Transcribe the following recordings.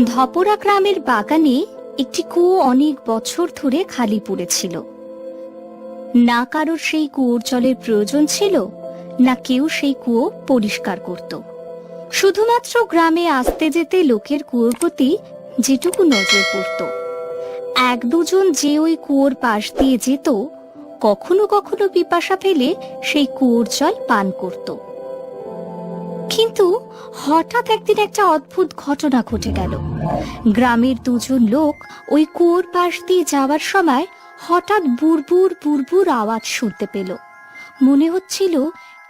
ধপরা গ্রামের বাগানে একটি কুয়ো অনেক বছর ধরে খালি পড়েছিল। না কারোর সেই কুয়োর জলের প্রয়োজন ছিল, না কেউ সেই কুয়ো পরিষ্কার করত। শুধুমাত্র গ্রামে আসতে যেতে লোকের কুয়োর প্রতি যেটুকু নজর পড়ত, এক দুজন যে ওই কুয়োর পাশ দিয়ে যেত, কখনো কখনো পিপাসা পেলে সেই কুয়োর জল পান করত। কিন্তু হঠাৎ একদিন একটা অদ্ভুত ঘটনা ঘটে গেল। গ্রামের দুজন লোক ওই কুয়োর পাশ দিয়ে যাওয়ার সময় হঠাৎ বুড়বুড় বুড়বুড় আওয়াজ শুনতে পেল। মনে হচ্ছিল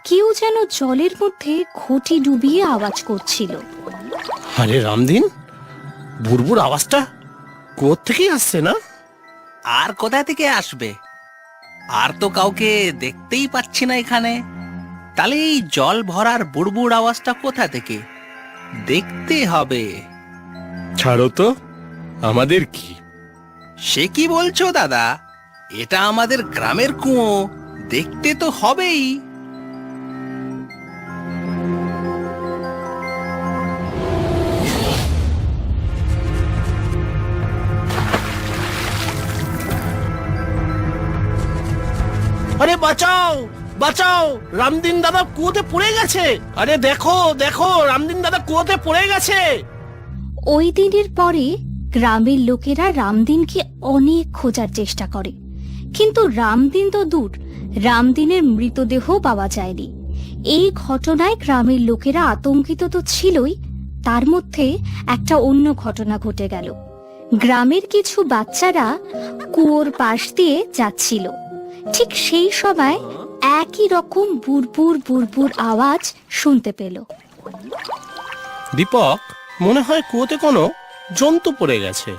কেউ যেন জলের মধ্যে ঘটি ডুবিয়ে আওয়াজ করছিল। আরে রামদিন, বুড়বুড় আওয়াজটা কোথা থেকে আসছে? না আর কোথা থেকে আসবে? আর তো কাউকে দেখতেই পাচ্ছি না এখানে। তাহলে এই জল ভরার বুড়বুড় আওয়াজটা কোথা থেকে? দেখতে হবে। ছাড়ো তো, আমাদের কি? সে কি বলছো দাদা? এটা আমাদের গ্রামের কুয়ো, দেখতে তো হবেই। আরে বাঁচাও বাঁচাও, রামদিন দাদা কুয়োতে পড়ে গেছে। আরে দেখো দেখো, রামদিন দাদা কুয়োতে পড়ে গেছে। ওই দিনের পরে গ্রামের লোকেরা রামদিনকে অনেক খোঁজার চেষ্টা করে, কিন্তু রামদিন তো দূর, রামদিনের মৃতদেহ পাওয়া যায়নি। এই ঘটনায় গ্রামের লোকেরা আতঙ্কিত তো ছিলই, তার মধ্যে একটা অন্য ঘটনা ঘটে গেল। গ্রামের কিছু বাচ্চারা কুয়োর পাশ দিয়ে যাচ্ছিল। ঠিক সেই সময় একই রকম বুড়বুড় বুড়বুড় আওয়াজ শুনতে পেল। দীপক, মনে হয় কুয়োতে কোনো জন্তু পড়ে গেছে।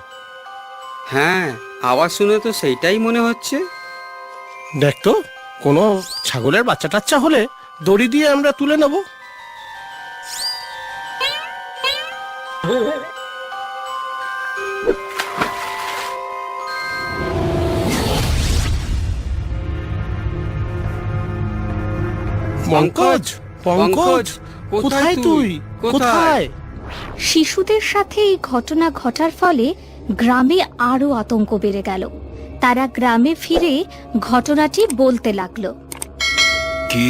হ্যাঁ, আওয়াজ শুনে তো সেইটাই মনে হচ্ছে। দেখ তো, কোনো ছাগলের বাচ্চা টাচ্চা হলে দড়ি দিয়ে আমরা তুলে নেব। পঙ্কজ, পঙ্কজ, কোথায় তুই? কোথায়? শিশুদের সাথে এই ঘটনা ঘটার ফলে গ্রামে আরো আতঙ্ক বেড়ে গেল। তারা গ্রামে ফিরে ঘটনাটি বলতে লাগলো। কি?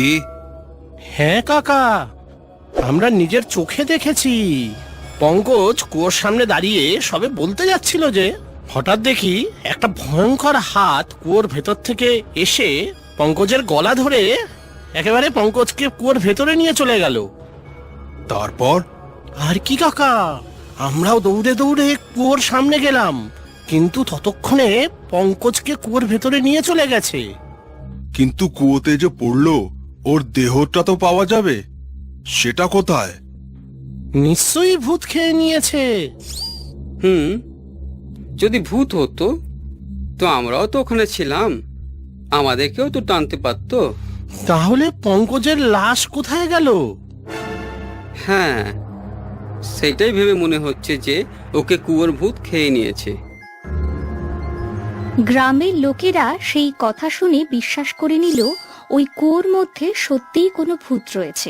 হ্যাঁ কাকা, আমরা নিজের চোখে দেখেছি। পঙ্কজ কুয়োর সামনে দাঁড়িয়ে সবে বলতে যাচ্ছিল যে হঠাৎ দেখি একটা ভয়ঙ্কর হাত কুয়োর ভেতর থেকে এসে পঙ্কজের গলা ধরে একেবারে পঙ্কজকে কুয়োর ভেতরে নিয়ে চলে গেল। তারপর? আর কি কাকা, আমরাও দৌড়ে দৌড়ে কুয়োর সামনে গেলাম, কিন্তু ততক্ষণে পঙ্কজকে কুয়োর ভেতরে নিয়ে চলে গেছে। কিন্তু কুয়োতে যে পড়লো, ওর দেহটা তো পাওয়া যাবে, সেটা কোথায়? নিশ্চয়ই ভূত খেয়ে নিয়েছে। যদি ভূত হতো তো আমরাও তো ওখানে ছিলাম, আমাদেরকেও তো টানতে পারতো। তাহলে পঙ্কজের লাশ কোথায় গেল? হ্যাঁ, সেটাই ভেবে মনে হচ্ছে যে ওকে কুয়োর ভূত খেয়ে নিয়েছে। গ্রামের লোকেরা সেই কথা শুনে বিশ্বাস করে নিল ওই কুয়োর মধ্যে সত্যিই কোনো ভূত রয়েছে,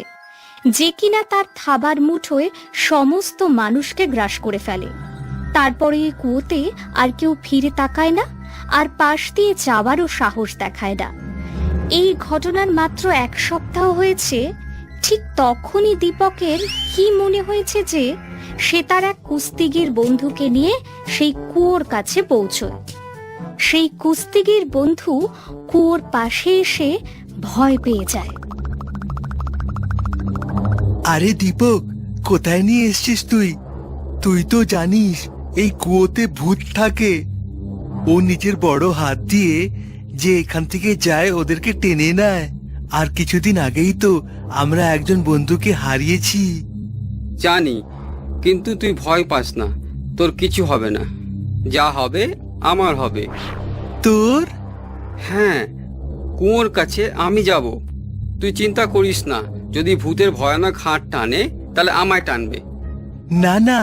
যে কিনা তার থাবার মুঠোয় সমস্ত মানুষকে গ্রাস করে ফেলে। তারপরে এই কুয়োতে আর কেউ ফিরে তাকায় না, আর পাশ দিয়ে যাওয়ারও সাহস দেখায় না। এই ঘটনার মাত্র 1 সপ্তাহ হয়েছে। ঠিক তখনই দীপকের কি মনে হয়েছে যে সে তার এক কুস্তিগির বন্ধুকে নিয়ে সেই কুয়োর কাছে পৌঁছয়। সেই কুস্তিগির বন্ধু কুয়োর পাশে এসে ভয় পেয়ে যায়। আরে দীপক, কোথায় নিয়ে এসছিস তুই? তুই তো জানিস এই কুয়োতে ভূত থাকে। ও নিজের বড় হাত দিয়ে যে এখান থেকে যায় ওদেরকে টেনে নেয়। আর কিছুদিন আগেই তো আমরা একজন বন্ধুকে হারিয়েছি। জানি, কিন্তু তুই ভয় পাস না, তোর কিছু হবে না। যা হবে আমার হবে। তোর? হ্যাঁ, কুয়োর কাছে আমি যাব। তুই চিন্তা করিস না, যদি ভূতের ভয়ানক হাত টানে তাহলে আমায় টানবে। না না,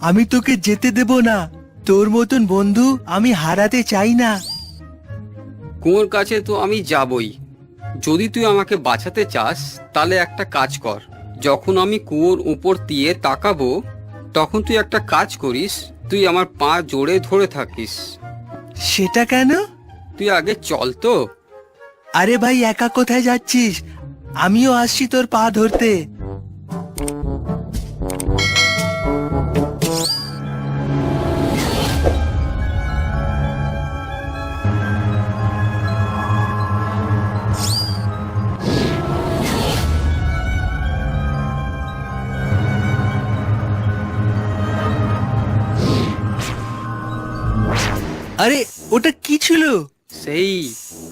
আমি তোকে যেতে দেব না। তোর মতন বন্ধু আমি হারাতে চাই না। কুয়োর কাছে তো আমি যাবই। যদি তুই আমাকে বাঁচাতে চাস তাহলে একটা কাজ কর, যখন আমি কুয়োর উপর দিয়ে তাকাবো তখন তুই একটা কাজ করিস, তুই আমার পা জোরে ধরে থাকিস। সেটা কেন? তুই আগে চল তো। আরে ভাই, একা কোথায় যাচ্ছিস? আমিও আসছি তোর পা ধরতে। আরে ওটা কি ছিল? সেই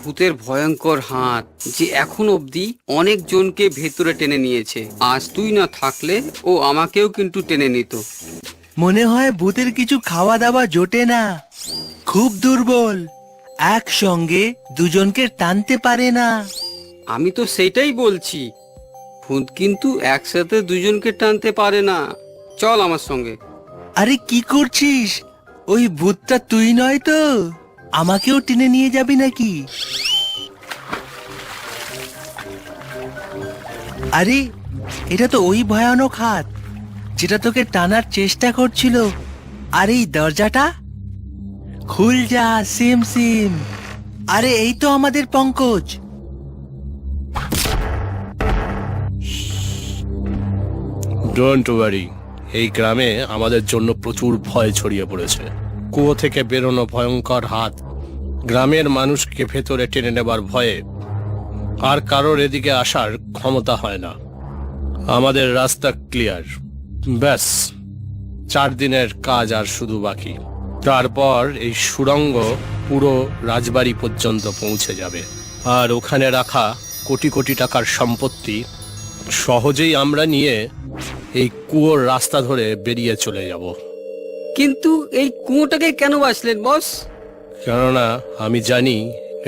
ভূতের ভয়ঙ্কর হাত যে এখন অবধি অনেক জনকে ভেতরে টেনে নিয়েছে। আজ তুই না থাকলে ও আমাকেও কিন্তু টেনে নিত। মনে হয় ভূতের কিছু খাওয়া দাওয়া জোটে না, খুব দুর্বল, একসঙ্গে দুজনকে টানতে পারে না। আমি তো সেটাই বলছি, ভূত কিন্তু একসাথে দুজনকে টানতে পারে না। চল আমার সঙ্গে। আরে কি করছিস? ওই ভূতটা তুই নয় তো? আমাকেও টেনে নিয়ে যাবি নাকি? আরে এটা তো ওই ভয়ানক হাত যেটা তোকে টানার চেষ্টা করছিল। আর এই দরজাটা খুল যা, সিম সিম। আরে এই তো আমাদের পঙ্কজ। ডোন্ট ওয়ারি, এই গ্রামে আমাদের জন্য প্রচুর ভয় ছড়িয়ে পড়েছে। কুয়ো থেকে বেরোনো ভয়ঙ্কর হাত গ্রামের মানুষকে ভেতরে টেনে নেবার ভয়ে আর কারোর এদিকে আসার ক্ষমতা হয় না। আমাদের রাস্তা ক্লিয়ার। ব্যাস 4 দিনের কাজ আর শুধু বাকি। তারপর এই সুড়ঙ্গ পুরো রাজবাড়ি পর্যন্ত পৌঁছে যাবে, আর ওখানে রাখা কোটি কোটি টাকার সম্পত্তি সহজেই আমরা নিয়ে এই কুয়োর রাস্তা ধরে বেরিয়ে চলে যাব। কিন্তু এই কুয়োটাকে কেন বাঁচলেন বস? কেননা আমি জানি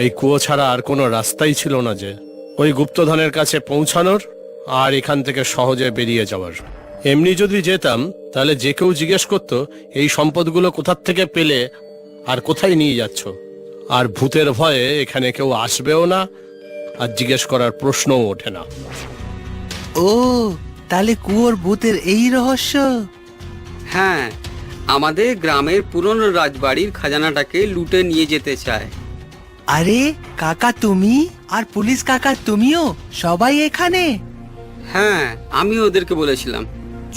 এই কুয়ো ছাড়া আর কোনো রাস্তাই ছিল না যে ওই গুপ্তধনের কাছে পৌঁছানোর আর এখান থেকে সহজে বেরিয়ে যাওয়ার। এমনি যদি যেতাম তাহলে যে কেউ জিজ্ঞেস করতো এই সম্পদগুলো কোথার থেকে পেলে আর কোথায় নিয়ে যাচ্ছ। আর ভূতের ভয়ে এখানে কেউ আসবেও না, আর জিজ্ঞেস করার প্রশ্নও ওঠে না। ও, তাহলে কুয়োর ভূতের এই রহস্য। হ্যাঁ, আমাদের গ্রামের পুরনো রাজবাড়ির খাজানাটাকে লুটে নিয়ে যেতে চায়। আরে কাকা, তুমি আর পুলিশ কাকা, তুমিও সবাই এখানে? হ্যাঁ, আমি ওদেরকে বলেছিলাম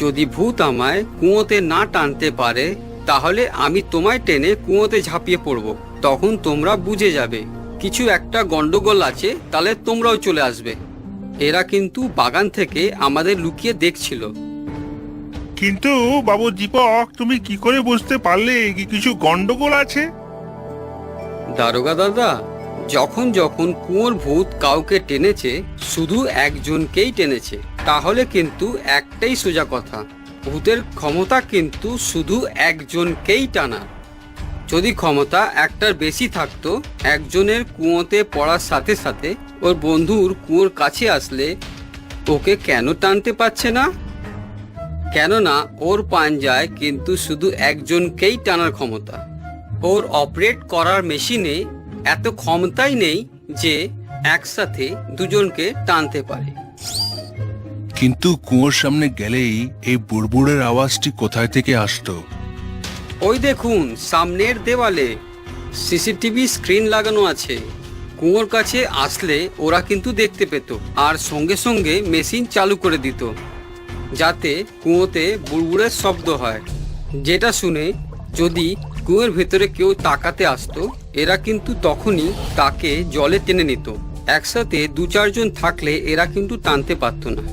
যদি ভূত আমায় কুয়োতে না টানতে পারে তাহলে আমি তোমায় টেনে কুয়োতে ঝাঁপিয়ে পড়ব। তখন তোমরা বুঝে যাবে কিছু একটা গন্ডগোল আছে, তাহলে তোমরাও চলে আসবে। এরা কিন্তু বাগান থেকে আমাদের লুকিয়ে দেখছিল। কিন্তু বাবু দীপক, তুমি কি করে বুঝতে পারলে কি কিছু গন্ডগোল আছে? দারোগা দাদা, যখন যখন কুয়োর ভূত কাউকে টেনেছে শুধু একজনকেই টেনেছে। তাহলে কিন্তু একটাই সোজা কথা, ভূতের ক্ষমতা কিন্তু শুধু একজনকেই টানা। যদি ক্ষমতা একটার বেশি থাকতো, একজনের কুয়োতে পড়ার সাথে সাথে ওর বন্ধুর কুয়োর কাছে আসলে ওকে কেন টানতে পারছে না? কেননা ওর পাঞ্জায় কিন্তু শুধু একজনকেই টানার ক্ষমতা। ওর অপারেট করার মেশিনে এত ক্ষমতাই নেই যে একসাথে দুজনকে টানতে পারে। কিন্তু কুয়োর সামনে গেলেই এই বুড়বুড়ের আওয়াজটি কোথায় থেকে আসতো? ওই দেখুন, সামনের দেওয়ালে সিসিটিভি স্ক্রিন লাগানো আছে। কুয়োর কাছে আসলে ওরা কিন্তু দেখতে পেত আর সঙ্গে সঙ্গে মেশিন চালু করে দিত, যাতে কুয়োতে বুড়বুড়ের শব্দ হয়, যেটা শুনে যদি কুয়োর ভেতরে কেউ তাকাতে আসতো এরা কিন্তু তখনই তাকে জলে টেনে নিত। একসাথে 2-4 জন থাকলে এরা কিন্তু টানতে পারত না।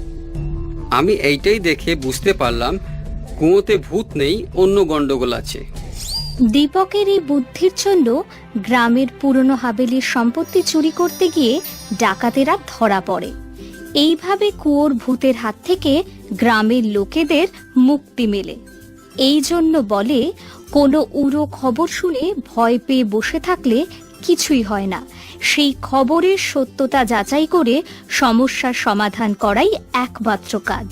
আমি এইটাই দেখে বুঝতে পারলাম কুয়োতে ভূত নেই, অন্য গন্ডগোল আছে। দীপকের এই বুদ্ধির জন্য গ্রামের পুরনো হাবেলির সম্পত্তি চুরি করতে গিয়ে ডাকাতেরা ধরা পড়ে। এইভাবে কুয়োর ভূতের হাত থেকে গ্রামের লোকেদের মুক্তি মেলে। এই জন্য বলে, কোনো উড়ো খবর শুনে ভয় পেয়ে বসে থাকলে কিছুই হয় না। সেই খবরের সত্যতা যাচাই করে সমস্যার সমাধান করাই একমাত্র কাজ।